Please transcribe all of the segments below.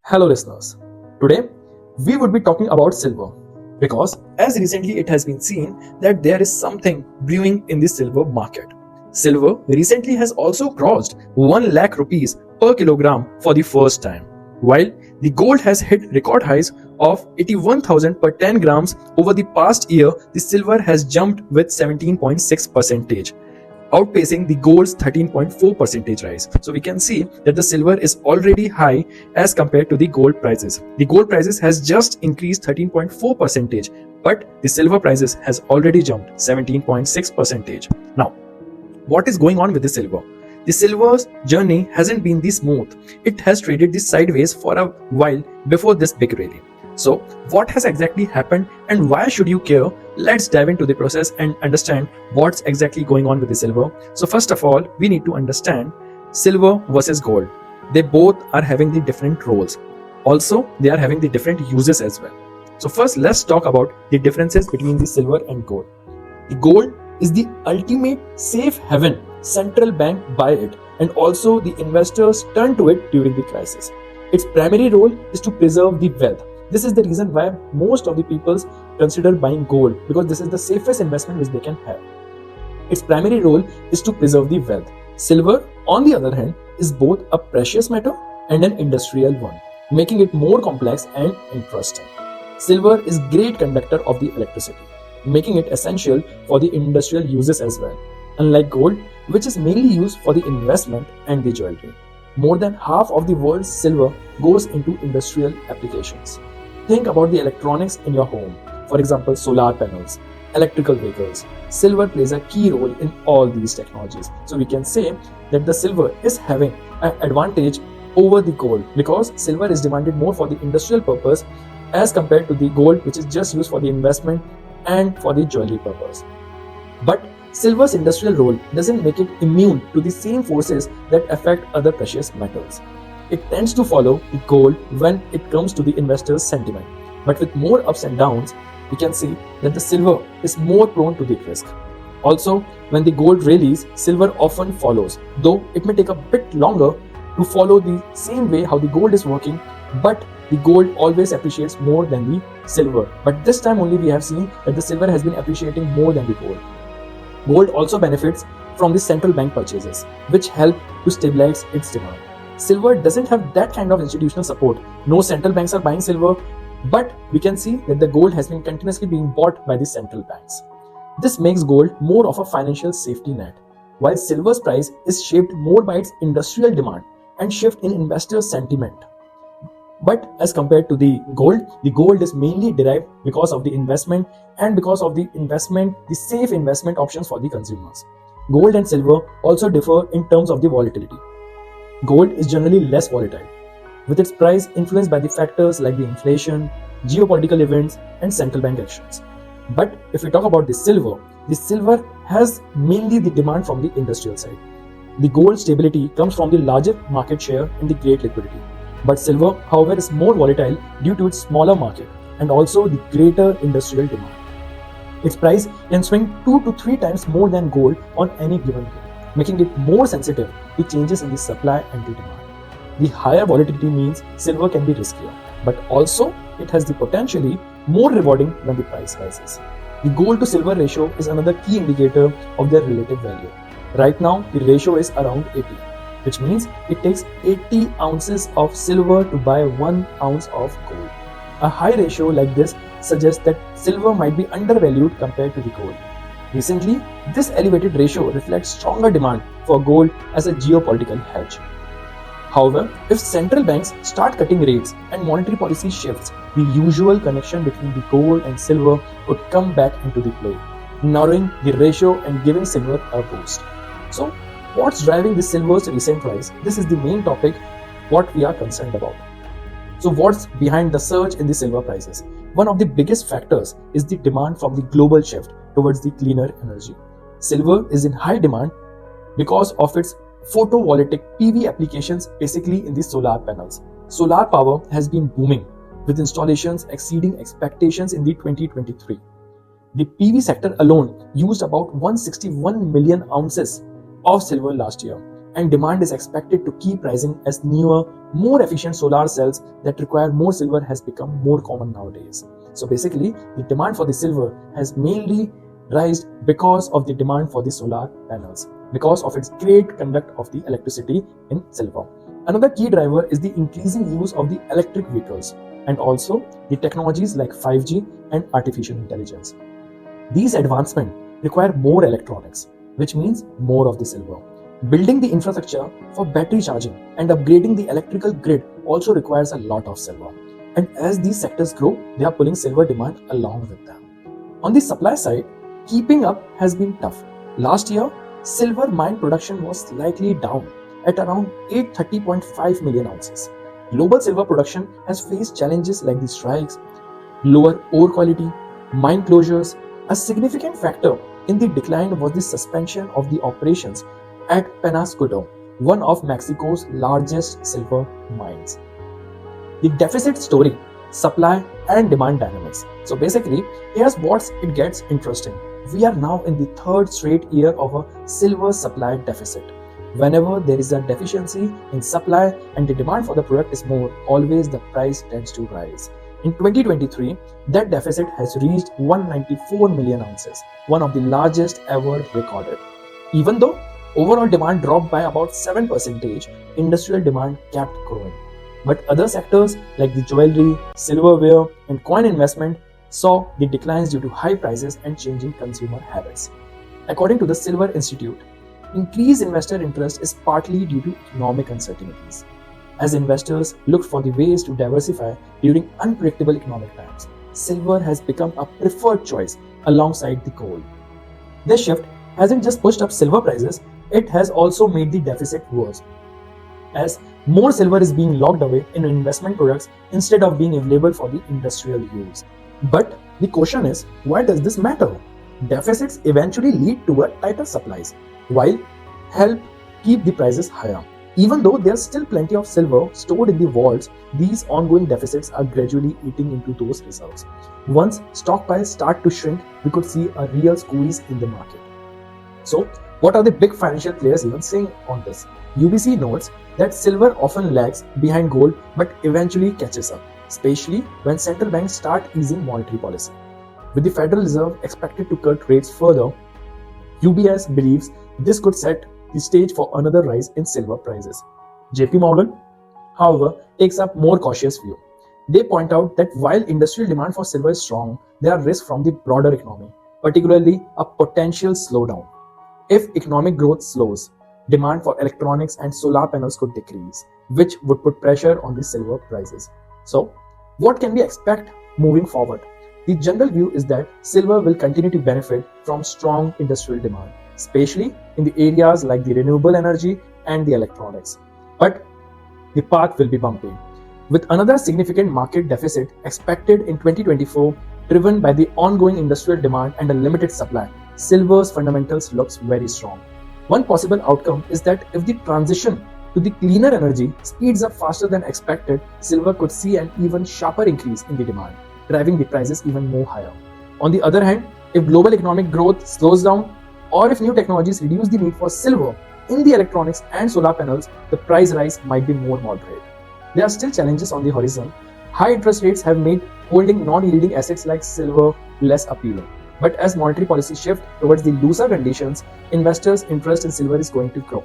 Hello listeners, today we would be talking about silver because as recently it has been seen that there is something brewing in the silver market. Silver recently has also crossed 1 lakh rupees per kilogram for the first time, while the gold has hit record highs of 81,000 per 10 grams over the past year. The silver has jumped with 17.6%, outpacing the gold's 13.4% rise. So we can see that the silver is already high as compared to the gold prices. The gold prices has just increased 13.4%, but the silver prices has already jumped 17.6%. Now, what is going on with the silver? The silver's journey hasn't been this smooth. It has traded this sideways for a while before this big rally. So, what has exactly happened and why should you care? Let's dive into the process and understand what's exactly going on with the silver. So, first of all, we need to understand silver versus gold. They both are having the different roles. Also, they are having the different uses as well. So, first, let's talk about the differences between the silver and gold. The gold is the ultimate safe haven. Central bank buy it, and also the investors turn to it during the crisis. Its primary role is to preserve the wealth. This is the reason why most of the people consider buying gold, because this is the safest investment which they can have. Its primary role is to preserve the wealth. Silver, on the other hand, is both a precious metal and an industrial one, making it more complex and interesting. Silver is great conductor of the electricity, making it essential for the industrial uses as well. Unlike gold, which is mainly used for the investment and the jewelry. More than half of the world's silver goes into industrial applications. Think about the electronics in your home. For example, solar panels, electrical vehicles. Silver plays a key role in all these technologies. So we can say that the silver is having an advantage over the gold because silver is demanded more for the industrial purpose as compared to the gold, which is just used for the investment and for the jewelry purpose. But silver's industrial role doesn't make it immune to the same forces that affect other precious metals. It tends to follow the gold when it comes to the investor's sentiment. But with more ups and downs, we can see that the silver is more prone to the risk. Also, when the gold rallies, silver often follows, though it may take a bit longer to follow the same way how the gold is working, but the gold always appreciates more than the silver. But this time only we have seen that the silver has been appreciating more than the gold. Gold also benefits from the central bank purchases, which help to stabilize its demand. Silver doesn't have that kind of institutional support. No central banks are buying silver, but we can see that the gold has been continuously being bought by the central banks. This makes gold more of a financial safety net, while silver's price is shaped more by its industrial demand and shift in investor sentiment. But as compared to the gold is mainly derived because of the investment and because of the safe investment options for the consumers. Gold and silver also differ in terms of the volatility. Gold is generally less volatile, with its price influenced by the factors like the inflation, geopolitical events, and central bank actions. But if we talk about the silver has mainly the demand from the industrial side. The gold stability comes from the larger market share and the great liquidity. But silver, however, is more volatile due to its smaller market and also the greater industrial demand. Its price can swing 2 to 3 times more than gold on any given day, making it more sensitive to changes in the supply and the demand. The higher volatility means silver can be riskier, but also it has the potentially more rewarding when the price rises. The gold to silver ratio is another key indicator of their relative value. Right now, the ratio is around 80, which means it takes 80 ounces of silver to buy 1 ounce of gold. A high ratio like this suggests that silver might be undervalued compared to the gold. Recently, this elevated ratio reflects stronger demand for gold as a geopolitical hedge. However, if central banks start cutting rates and monetary policy shifts, the usual connection between the gold and silver would come back into the play, narrowing the ratio and giving silver a boost. So, what's driving the silver's recent rise? This is the main topic what we are concerned about. So what's behind the surge in the silver prices? One of the biggest factors is the demand from the global shift towards the cleaner energy. Silver is in high demand because of its photovoltaic PV applications, basically in the solar panels. Solar power has been booming with installations exceeding expectations in the 2023. The PV sector alone used about 161 million ounces of silver last year, and demand is expected to keep rising as newer, more efficient solar cells that require more silver has become more common nowadays. So basically, the demand for the silver has mainly risen because of the demand for the solar panels, because of its great conduct of the electricity in silver. Another key driver is the increasing use of the electric vehicles and also the technologies like 5G and artificial intelligence. These advancements require more electronics, which means more of the silver. Building the infrastructure for battery charging and upgrading the electrical grid also requires a lot of silver. And as these sectors grow, they are pulling silver demand along with them. On the supply side, keeping up has been tough. Last year, silver mine production was slightly down at around 830.5 million ounces. Global silver production has faced challenges like the strikes, lower ore quality, mine closures. A significant factor in the decline was the suspension of the operations at Penasquito, one of Mexico's largest silver mines. The deficit story, supply and demand dynamics. So basically, here's what it gets interesting. We are now in the third straight year of a silver supply deficit. Whenever there is a deficiency in supply and the demand for the product is more, always the price tends to rise. In 2023, that deficit has reached 194 million ounces, one of the largest ever recorded. Even though overall demand dropped by about 7%, industrial demand kept growing. But other sectors like the jewelry, silverware, and coin investment saw the declines due to high prices and changing consumer habits. According to the Silver Institute, increased investor interest is partly due to economic uncertainties. As investors look for the ways to diversify during unpredictable economic times, silver has become a preferred choice alongside the gold. This shift hasn't just pushed up silver prices, it has also made the deficit worse, as more silver is being locked away in investment products instead of being available for the industrial use. But the question is, why does this matter? Deficits eventually lead to a tighter supplies, while help keep the prices higher. Even though there's still plenty of silver stored in the vaults, these ongoing deficits are gradually eating into those reserves. Once stockpiles start to shrink, we could see a real squeeze in the market. So, what are the big financial players even saying on this? UBC notes that silver often lags behind gold but eventually catches up, especially when central banks start easing monetary policy. With the Federal Reserve expected to cut rates further, UBS believes this could set the stage for another rise in silver prices. JP Morgan, however, takes a more cautious view. They point out that while industrial demand for silver is strong, there are risks from the broader economy, particularly a potential slowdown. If economic growth slows, demand for electronics and solar panels could decrease, which would put pressure on the silver prices. So, what can we expect moving forward? The general view is that silver will continue to benefit from strong industrial demand, especially in the areas like the renewable energy and the electronics. But the path will be bumpy, with another significant market deficit expected in 2024, driven by the ongoing industrial demand and a limited supply. Silver's fundamentals looks very strong. One possible outcome is that if the transition to the cleaner energy speeds up faster than expected, silver could see an even sharper increase in the demand, driving the prices even more higher. On the other hand, if global economic growth slows down, or if new technologies reduce the need for silver in the electronics and solar panels, the price rise might be more moderate. There are still challenges on the horizon. High interest rates have made holding non-yielding assets like silver less appealing. But as monetary policy shifts towards the looser conditions, investors' interest in silver is going to grow.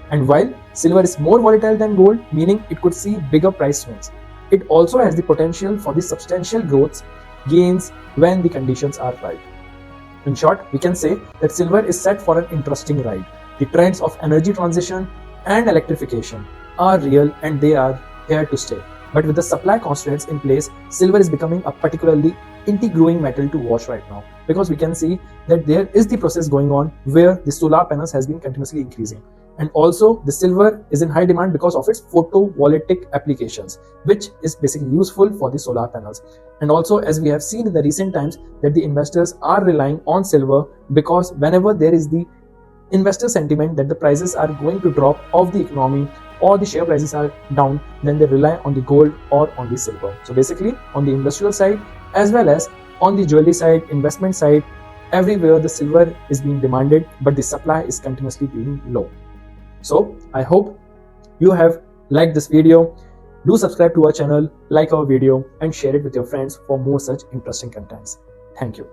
And while silver is more volatile than gold, meaning it could see bigger price swings, it also has the potential for the substantial growth gains when the conditions are right. In short, we can say that silver is set for an interesting ride. The trends of energy transition and electrification are real and they are here to stay. But with the supply constraints in place, silver is becoming a particularly growing metal to watch right now, because we can see that there is the process going on where the solar panels has been continuously increasing, and also the silver is in high demand because of its photovoltaic applications, which is basically useful for the solar panels. And also, as we have seen in the recent times, that the investors are relying on silver because whenever there is the investor sentiment that the prices are going to drop of the economy or the share prices are down, then they rely on the gold or on the silver. So basically, on the industrial side as well as on the jewelry side, investment side, everywhere the silver is being demanded, but the supply is continuously being low. So I hope you have liked this video. Do subscribe to our channel, like our video, and share it with your friends for more such interesting contents. Thank you.